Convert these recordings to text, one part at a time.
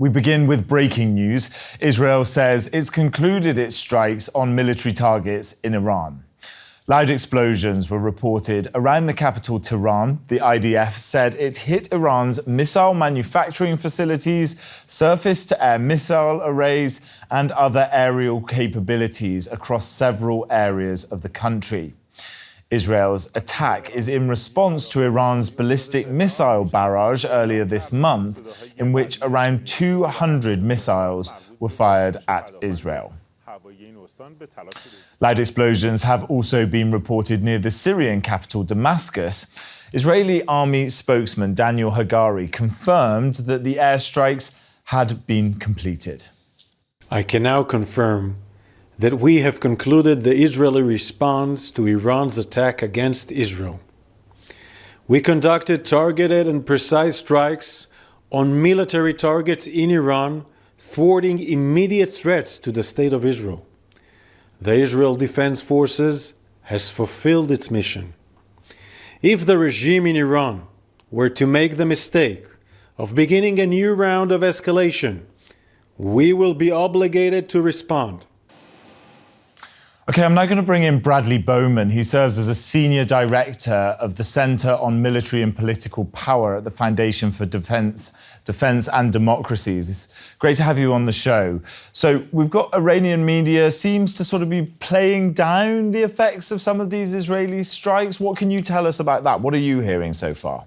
We begin with breaking news. Israel says it's concluded its strikes on military targets in Iran. Loud explosions were reported around the capital, Tehran. The IDF said it hit Iran's missile manufacturing facilities, surface-to-air missile arrays, and other aerial capabilities across several areas of the country. Israel's attack is in response to Iran's ballistic missile barrage earlier this month, in which around 200 missiles were fired at Israel. Loud explosions have also been reported near the Syrian capital, Damascus. Israeli army spokesman Daniel Hagari confirmed that the airstrikes had been completed. I can now confirm that we have concluded the Israeli response to Iran's attack against Israel. We conducted targeted and precise strikes on military targets in Iran, thwarting immediate threats to the state of Israel. The Israel Defense Forces has fulfilled its mission. If the regime in Iran were to make the mistake of beginning a new round of escalation, we will be obligated to respond. Okay, I'm now going to bring in Bradley Bowman. He serves as a senior director of the Center on Military and Political Power at the Foundation for Defense and Democracies. It's great to have you on the show. So we've got Iranian media seems to sort of be playing down the effects of some of these Israeli strikes. What can you tell us about that? What are you hearing so far?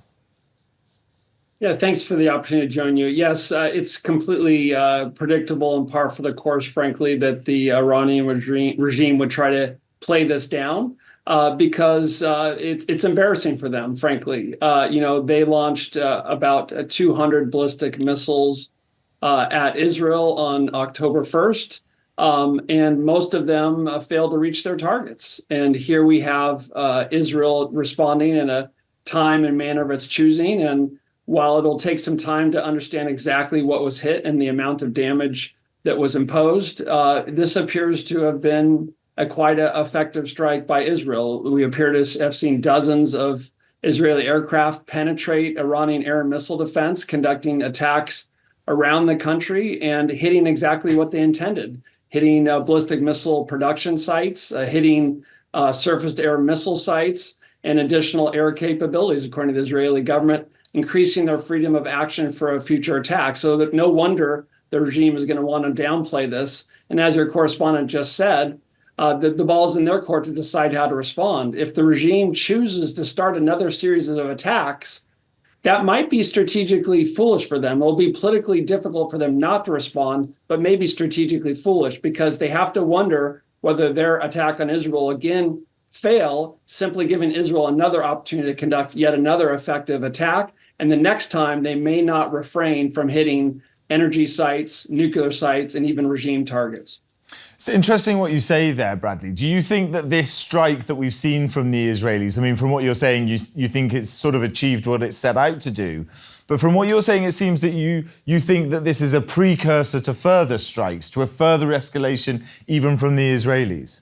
Yeah, thanks for the opportunity to join you. Yes, it's completely predictable and par for the course, frankly, that the Iranian regime would try to play this down because it's embarrassing for them, frankly. They launched about 200 ballistic missiles at Israel on October 1st, and most of them failed to reach their targets. And here we have Israel responding in a time and manner of its choosing. And while it'll take some time to understand exactly what was hit and the amount of damage that was imposed, this appears to have been quite an effective strike by Israel. We appear to have seen dozens of Israeli aircraft penetrate Iranian air and missile defense, conducting attacks around the country and hitting exactly what they intended, hitting ballistic missile production sites, hitting surface-to-air missile sites, and additional air capabilities, according to the Israeli government, increasing their freedom of action for a future attack. So that no wonder the regime is going to want to downplay this. And as your correspondent just said, the ball's in their court to decide how to respond. If the regime chooses to start another series of attacks, that might be strategically foolish for them. It'll be politically difficult for them not to respond, but maybe strategically foolish because they have to wonder whether their attack on Israel again fail, simply giving Israel another opportunity to conduct yet another effective attack. And the next time, they may not refrain from hitting energy sites, nuclear sites, and even regime targets. It's interesting what you say there, Bradley. Do you think that this strike that we've seen from the Israelis, I mean, from what you're saying, you think it's sort of achieved what it set out to do. But from what you're saying, it seems that you think that this is a precursor to further strikes, to a further escalation, even from the Israelis.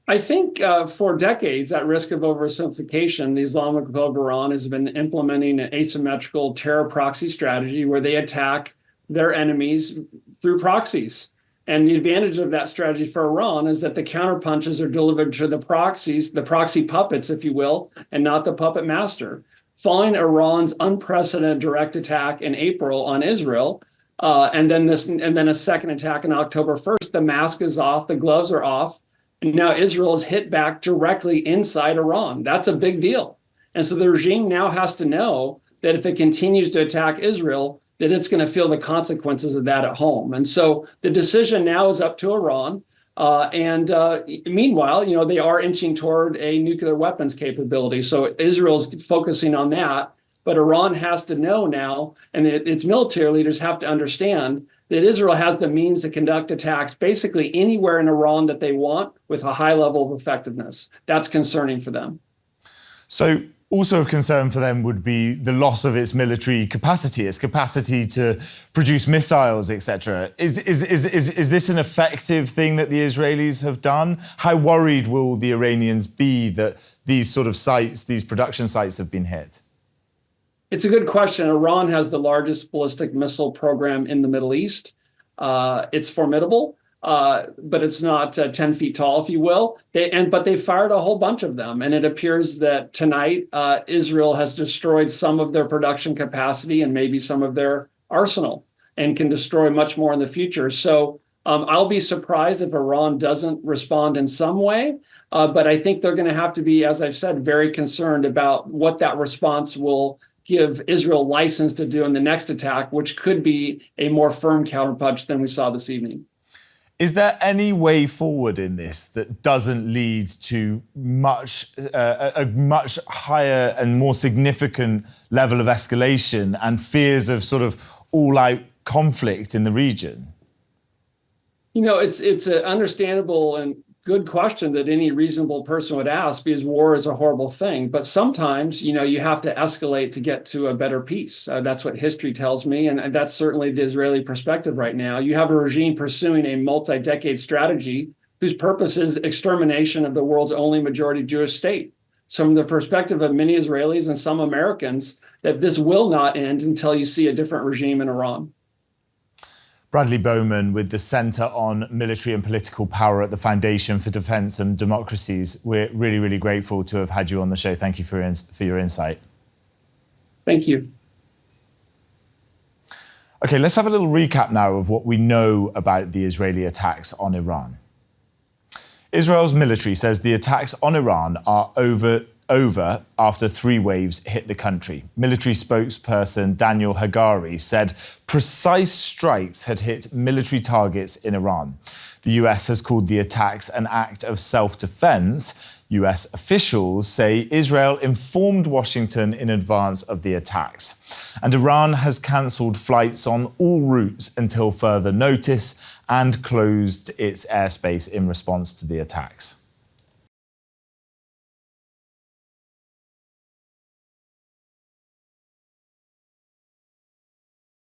I think for decades, at risk of oversimplification, the Islamic Republic of Iran has been implementing an asymmetrical terror proxy strategy where they attack their enemies through proxies. And the advantage of that strategy for Iran is that the counterpunches are delivered to the proxies, the proxy puppets, if you will, and not the puppet master. Following Iran's unprecedented direct attack in April on Israel, and then a second attack on October 1st, the mask is off, the gloves are off. And now Israel is hit back directly inside Iran. That's a big deal. And so the regime now has to know that if it continues to attack Israel, that it's going to feel the consequences of that at home. And so the decision now is up to Iran. Meanwhile, they are inching toward a nuclear weapons capability. So Israel's focusing on that. But Iran has to know now, and its military leaders have to understand that Israel has the means to conduct attacks basically anywhere in Iran that they want with a high level of effectiveness. That's concerning for them. So also of concern for them would be the loss of its military capacity, its capacity to produce missiles, etc. Is this an effective thing that the Israelis have done? How worried will the Iranians be that these sort of sites, these production sites have been hit? It's a good question. Iran has the largest ballistic missile program in the Middle East. It's formidable, but it's not 10 feet tall, if you will. But they fired a whole bunch of them. And it appears that tonight, Israel has destroyed some of their production capacity and maybe some of their arsenal and can destroy much more in the future. So I'll be surprised if Iran doesn't respond in some way. But I think they're going to have to be, as I've said, very concerned about what that response will give Israel license to do in the next attack, which could be a more firm counterpunch than we saw this evening. Is there any way forward in this that doesn't lead to a much higher and more significant level of escalation and fears of sort of all-out conflict in the region? You know, it's an understandable and good question that any reasonable person would ask, because war is a horrible thing. But sometimes, you know, you have to escalate to get to a better peace. That's what history tells me. And that's certainly the Israeli perspective right now. You have a regime pursuing a multi-decade strategy whose purpose is extermination of the world's only majority Jewish state. So from the perspective of many Israelis and some Americans, that this will not end until you see a different regime in Iran. Bradley Bowman with the Centre on Military and Political Power at the Foundation for Defense and Democracies. We're really, really grateful to have had you on the show. Thank you for your insight. Thank you. OK, let's have a little recap now of what we know about the Israeli attacks on Iran. Israel's military says the attacks on Iran are over after 3 waves hit the country. Military spokesperson Daniel Hagari said precise strikes had hit military targets in Iran. The US has called the attacks an act of self-defense. US officials say Israel informed Washington in advance of the attacks. And Iran has cancelled flights on all routes until further notice and closed its airspace in response to the attacks.